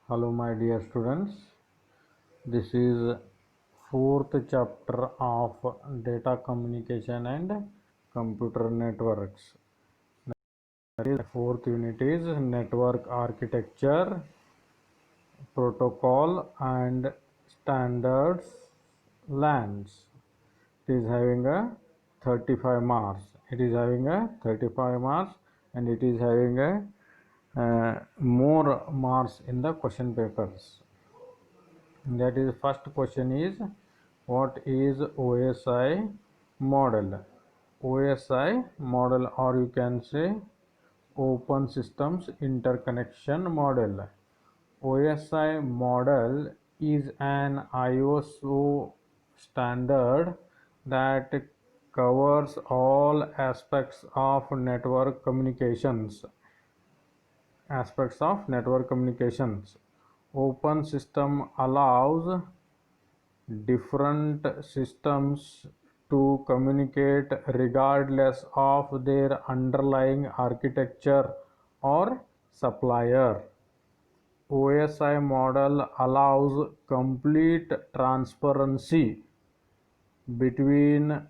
Hello my dear students, this is fourth chapter of data communication and computer networks. That is, fourth unit is network architecture, protocol and standards LANs. It is having a 35 marks. It is having a 35 marks and it is having a more marks in the question papers. That is, first question is, what is OSI model? OSI model, or you can say Open Systems Interconnection Model. OSI model is an ISO standard that covers all aspects of network communications. Open system allows different systems to communicate regardless of their underlying architecture or supplier. OSI model allows complete transparency between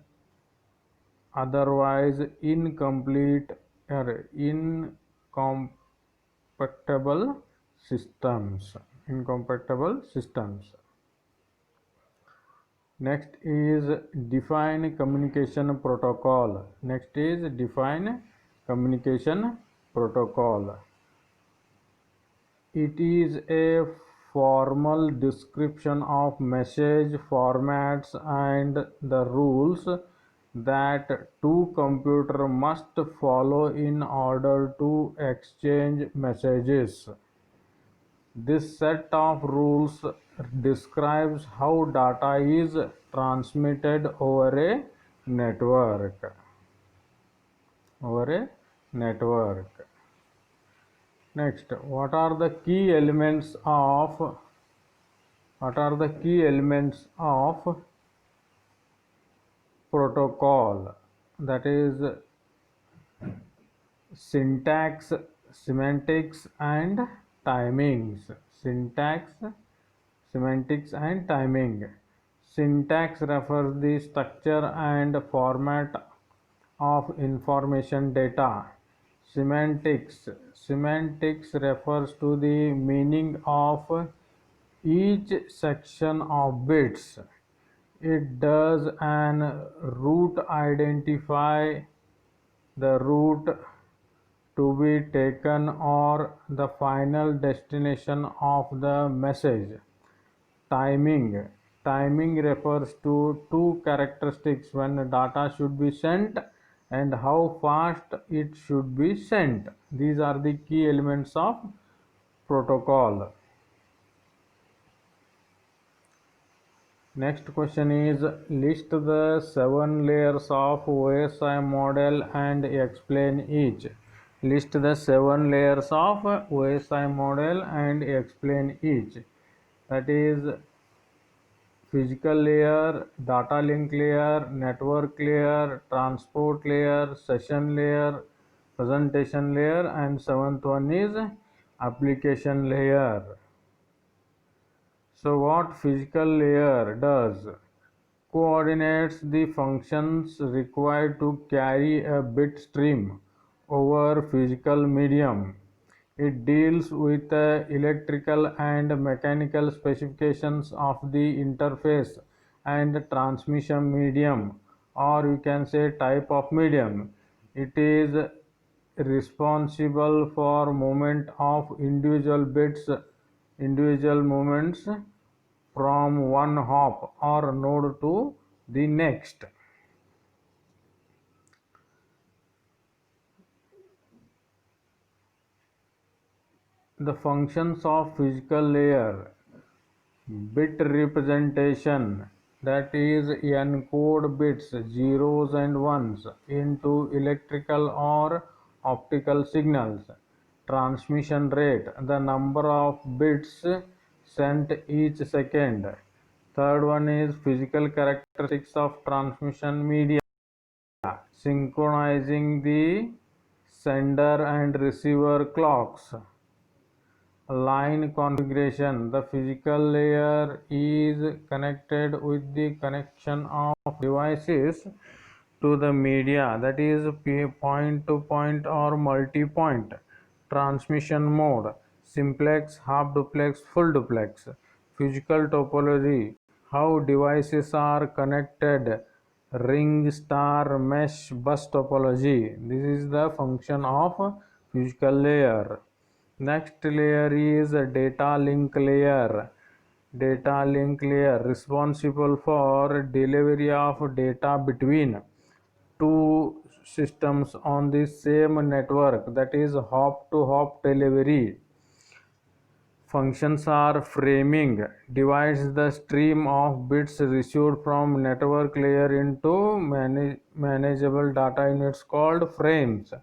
otherwise incompatible systems. Next is define communication protocol. It is a formal description of message formats and the rules that two computers must follow in order to exchange messages. This set of rules describes how data is transmitted over a network. Next, what are the key elements of protocol? That is syntax, semantics and timings. Syntax refers the structure and format of information data. Semantics refers to the meaning of each section of bits. It does an route identify the route to be taken or the final destination of the message. Timing refers to two characteristics: when data should be sent and how fast it should be sent. These are the key elements of protocol. Next question is, list the 7 layers of OSI model and explain each. List the 7 layers of OSI model and explain each. That is physical layer, data link layer, network layer, transport layer, session layer, presentation layer, and 7th one is application layer. So what physical layer does? Coordinates the functions required to carry a bit stream over physical medium. It deals with the electrical and mechanical specifications of the interface and transmission medium, or you can say type of medium. It is responsible for movement of individual movements from one hop or node to the next. The functions of physical layer: bit representation, that is encode bits, zeros and ones into electrical or optical signals. Transmission rate, the number of bits sent each second. Third one is physical characteristics of transmission media, synchronizing the sender and receiver clocks. line configuration. The physical layer is connected with the connection of devices to the media, that is point to point or multi-point transmission mode, simplex, half duplex, full duplex. Physical topology, how devices are connected, ring, star, mesh, bus topology. This is the function of physical layer. Next layer is data link layer. Data link layer responsible for delivery of data between two systems on the same network, that is hop to hop delivery. Functions are framing, divides the stream of bits received from network layer into manageable data units called frames.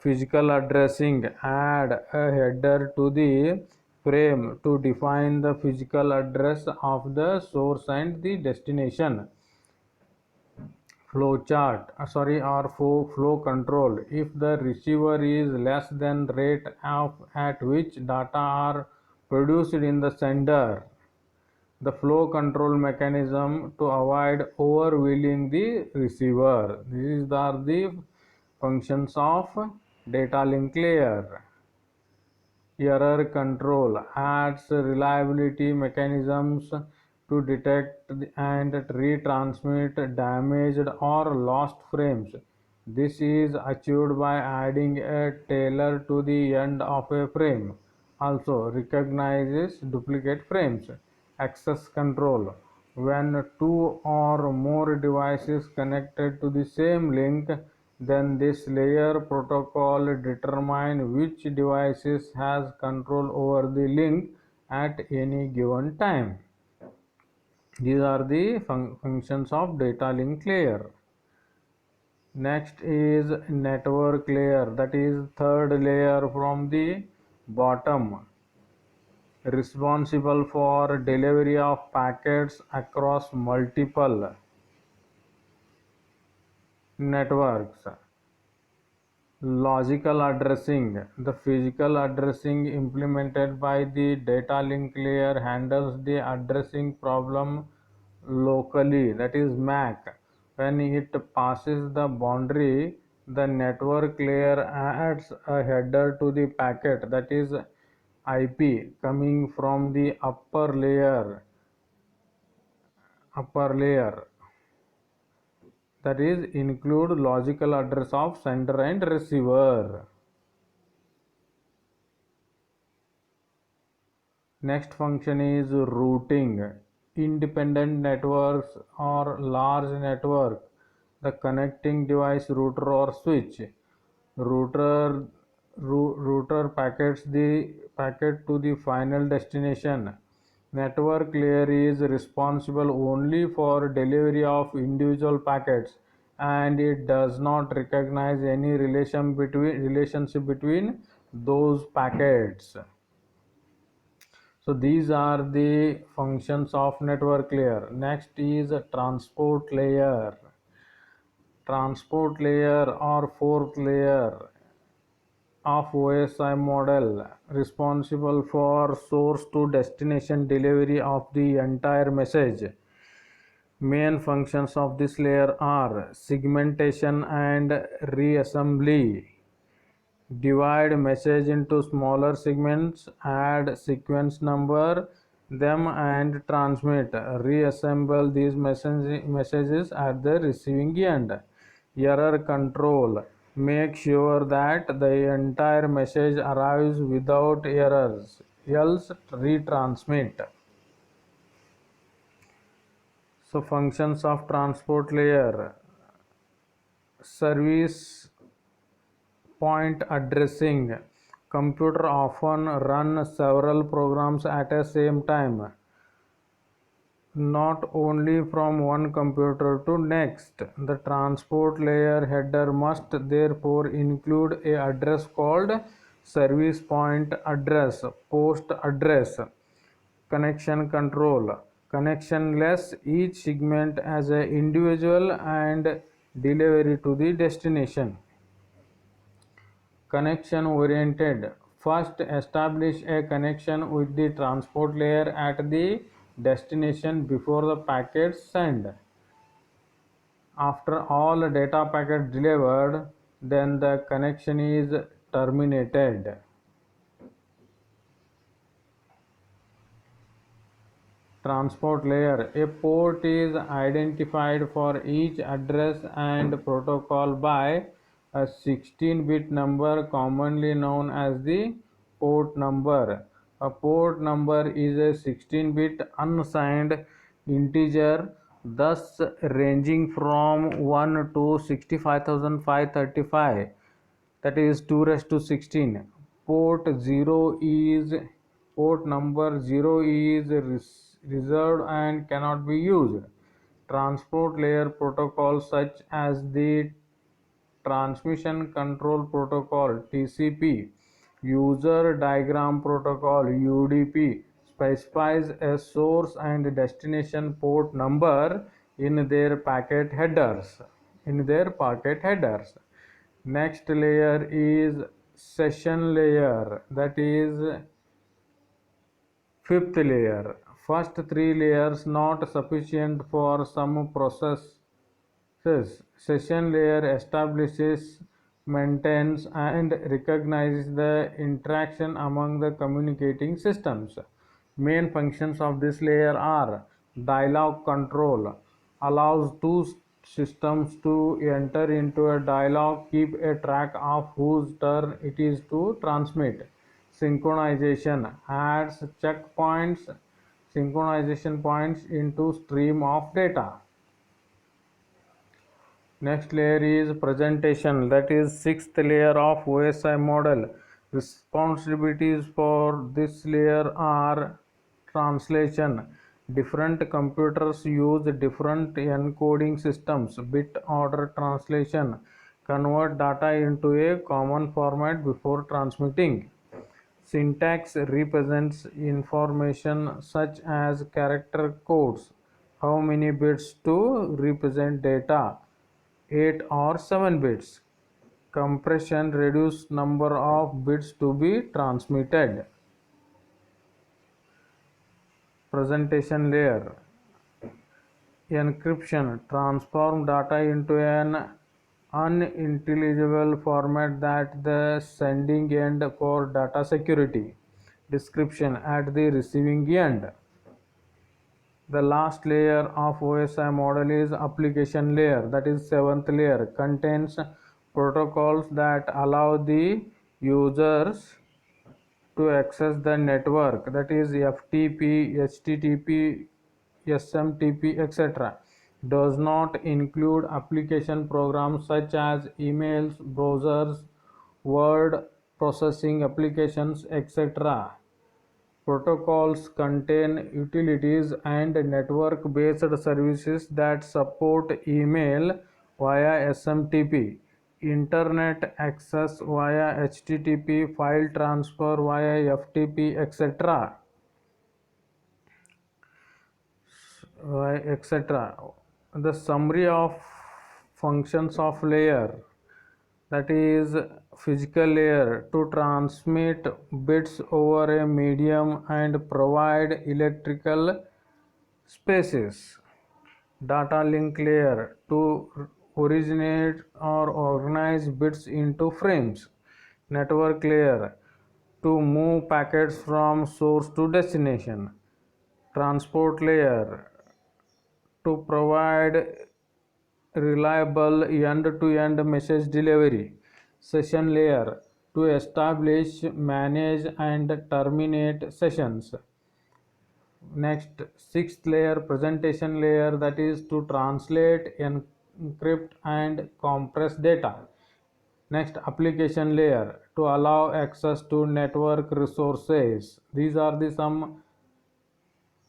Physical addressing, add a header to the frame to define the physical address of the source and the destination. Flowchart, or flow control. If the receiver is less than rate at which data are produced in the sender, the flow control mechanism to avoid overwhelming the receiver. These are the functions of data link layer. Error control adds reliability mechanisms to detect and retransmit damaged or lost frames. This is achieved by adding a tailer to the end of a frame. Also recognizes duplicate frames. Access control. When two or more devices connected to the same link, then this layer protocol determine which devices has control over the link at any given time. These are the functions of data link layer. Next is network layer, that is third layer from the bottom, responsible for delivery of packets across multiple networks. Logical addressing, the physical addressing implemented by the data link layer handles the addressing problem locally, that is MAC. When it passes the boundary, the network layer adds a header to the packet, that is IP, coming from the upper layer, that is include logical address of sender and receiver. Next function is routing. Independent networks or large network, the connecting device router or switch. Router packets the packet to the final destination. Network layer is responsible only for delivery of individual packets, and it does not recognize any relationship between those packets. So these are the functions of network layer. Next is a transport layer. Transport layer or fourth layer of OSI model, responsible for source to destination delivery of the entire message. Main functions of this layer are segmentation and reassembly. Divide message into smaller segments, add sequence number them and transmit. Reassemble these messages at the receiving end. Error control. Make sure that the entire message arrives without errors, else retransmit. So functions of transport layer. Service point addressing. Computer often run several programs at the same time, not only from one computer to next. The transport layer header must therefore include a address called service point address, post address. Connection control. Connectionless each segment as an individual and delivery to the destination. Connection oriented. First, establish a connection with the transport layer at the destination before the packets send. After all data packets delivered, then the connection is terminated. Transport layer. A port is identified for each address and protocol by a 16-bit number commonly known as the port number. A port number is a 16-bit unsigned integer, thus ranging from 1 to 65,535, that is 2 raised to 16. Port number 0 is reserved and cannot be used. Transport layer protocols such as the Transmission Control Protocol (TCP), User Diagram Protocol (UDP) specifies a source and destination port number in their packet headers. Next layer is session layer, that is fifth layer. First three layers not sufficient for some processes. Session layer establishes, maintains, and recognizes the interaction among the communicating systems. Main functions of this layer are dialogue control, allows two systems to enter into a dialogue, keep a track of whose turn it is to transmit. Synchronization adds checkpoints, synchronization points into stream of data. Next layer is presentation, that is sixth layer of OSI model. Responsibilities for this layer are translation. Different computers use different encoding systems. Bit order translation, convert data into a common format before transmitting. Syntax represents information such as character codes, how many bits to represent data, 8 or 7 bits. Compression reduces number of bits to be transmitted. Presentation layer. Encryption transform data into an unintelligible format that the sending end for data security. Description at the receiving end. The last layer of OSI model is application layer, that is seventh layer, contains protocols that allow the users to access the network, that is FTP, HTTP, SMTP, etc. Does not include application programs such as emails, browsers, word processing applications, etc. Protocols contain utilities and network-based services that support email via SMTP, internet access via HTTP, file transfer via FTP, etc. The summary of functions of layer, that is physical layer, to transmit bits over a medium and provide electrical spaces. Data link layer, to originate or organize bits into frames. Network layer, to move packets from source to destination. Transport layer, to provide reliable end-to-end message delivery. Session layer, to establish, manage, and terminate sessions. Next, sixth layer, presentation layer, that is to translate, encrypt, and compress data. Next, application layer, to allow access to network resources. These are the some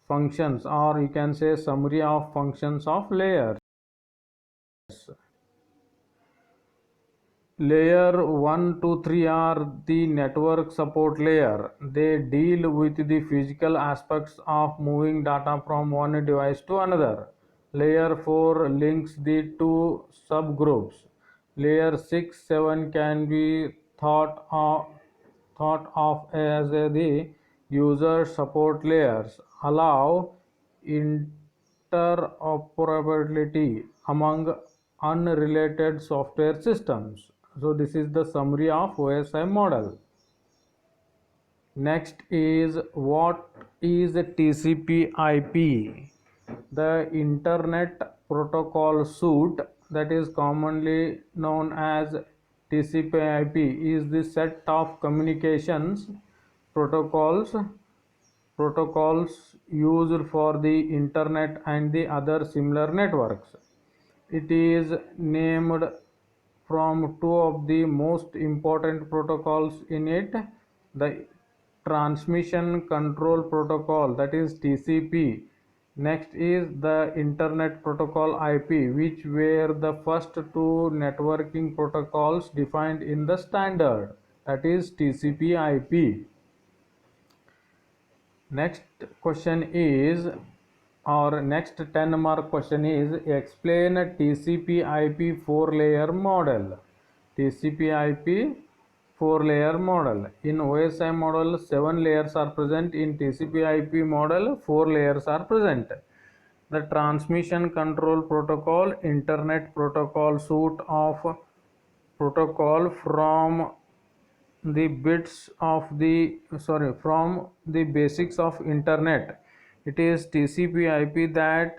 functions, or you can say summary of functions of layers. Layer 1 to 3 are the network support layer. They deal with the physical aspects of moving data from one device to another. Layer 4 links the two subgroups. Layer 6, 7 can be thought of as the user support layers, allow interoperability among unrelated software systems. So this is the summary of OSI model. Next is, what is TCP/IP? The Internet Protocol Suite, that is commonly known as TCP/IP, is the set of protocols used for the internet and the other similar networks. It is named from two of the most important protocols in it, the Transmission Control Protocol, that is TCP. Next is the Internet Protocol IP, which were the first two networking protocols defined in the standard, that is TCP/IP. Next question is, or next 10 mark question is, explain a TCP/IP 4-layer model. TCP/IP 4-layer model. In OSI model, 7 layers are present. In TCP/IP model, 4 layers are present. The Transmission Control Protocol, Internet Protocol suite of protocol from the basics of internet. It is TCP/IP that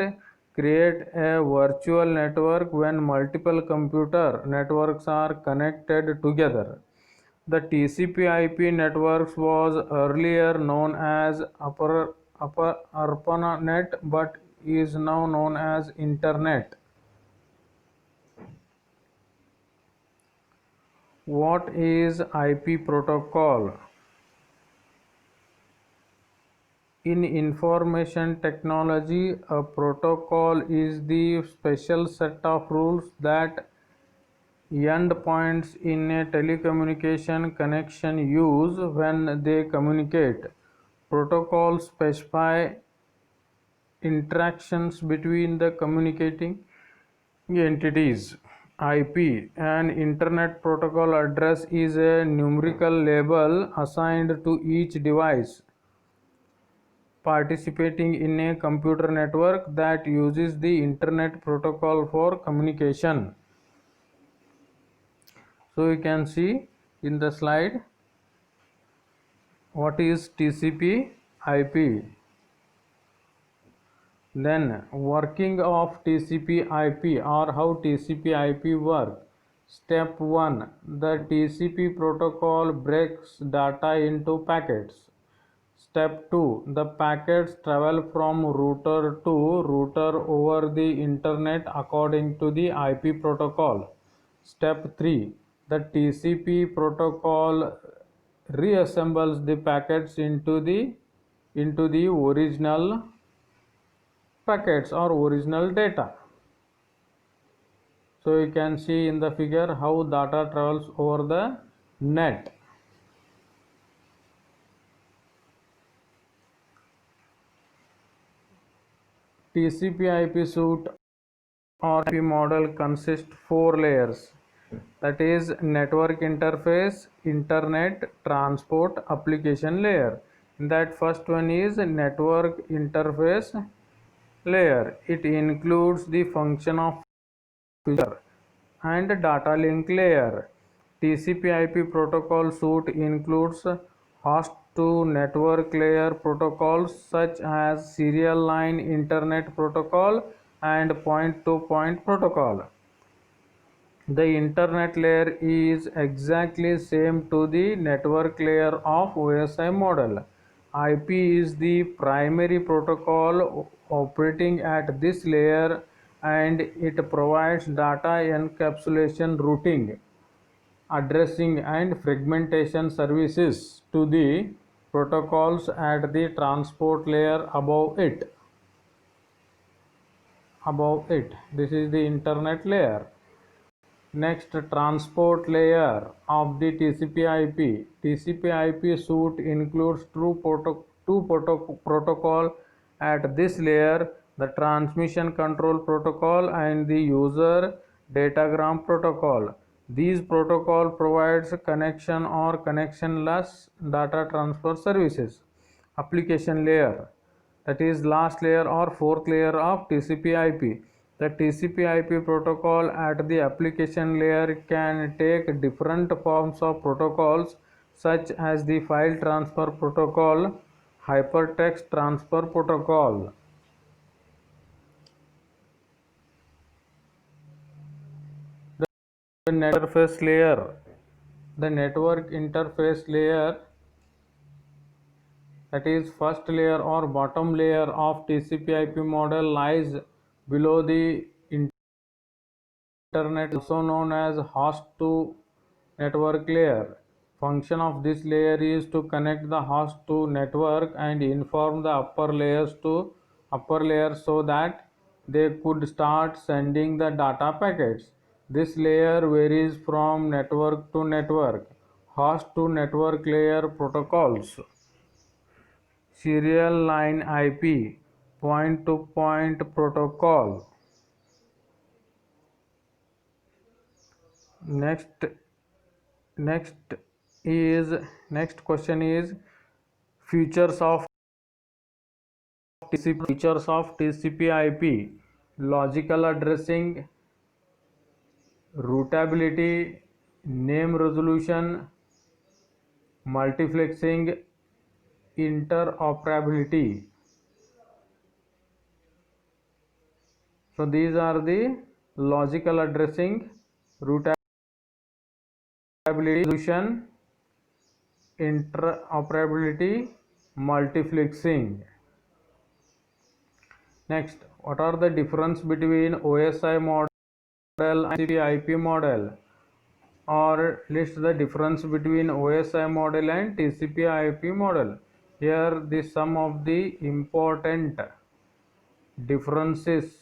create a virtual network when multiple computer networks are connected together. The TCP/IP networks was earlier known as ARPANET, but is now known as Internet. What is IP protocol? In information technology, a protocol is the special set of rules that endpoints in a telecommunication connection use when they communicate. Protocols specify interactions between the communicating entities. IP, an Internet Protocol address, is a numerical label assigned to each device participating in a computer network that uses the Internet Protocol for communication. So you can see in the slide what is TCP/IP. Then working of TCP/IP, or how TCP/IP work. Step 1. The TCP protocol breaks data into packets. Step 2. The packets travel from router to router over the internet according to the IP protocol. Step 3. The TCP protocol reassembles the packets into the original packets or original data. So you can see in the figure how data travels over the net. TCP/IP suite or IP model consists 4 layers, that is network interface, internet, transport, application layer. That first one is network interface layer. It includes the function of feature and data link layer. TCP/IP protocol suite includes host to network layer protocols such as serial line internet protocol and point to point protocol. The internet layer is exactly same to the network layer of OSI model. IP is the primary protocol operating at this layer, and it provides data encapsulation, routing, addressing and fragmentation services to the protocols at the transport layer above it. This is the internet layer. Next, transport layer of the TCP/IP. TCP/IP suite includes two protocol at this layer, the transmission control protocol and the user datagram protocol. These protocol provides connection or connectionless data transfer services. Application layer, that is last layer or fourth layer of TCP/IP. The TCP/IP protocol at the application layer can take different forms of protocols such as the file transfer protocol, hypertext transfer protocol. The interface layer, the network interface layer, that is first layer or bottom layer of TCP/IP model, lies below the internet, also known as host to network layer. Function of this layer is to connect the host to network and inform the upper layers so that they could start sending the data packets. This layer varies from network to network. Host to network layer protocols: serial line IP, point to point protocol. Next next next question is features of TCP/IP: logical addressing, routability, name resolution, multiplexing, interoperability. So these are the logical addressing, routability, resolution, interoperability, multiplexing. Next, what are the difference between OSI model and TCP/IP model? Or list the difference between OSI model and TCP/IP model. Here the some of the important differences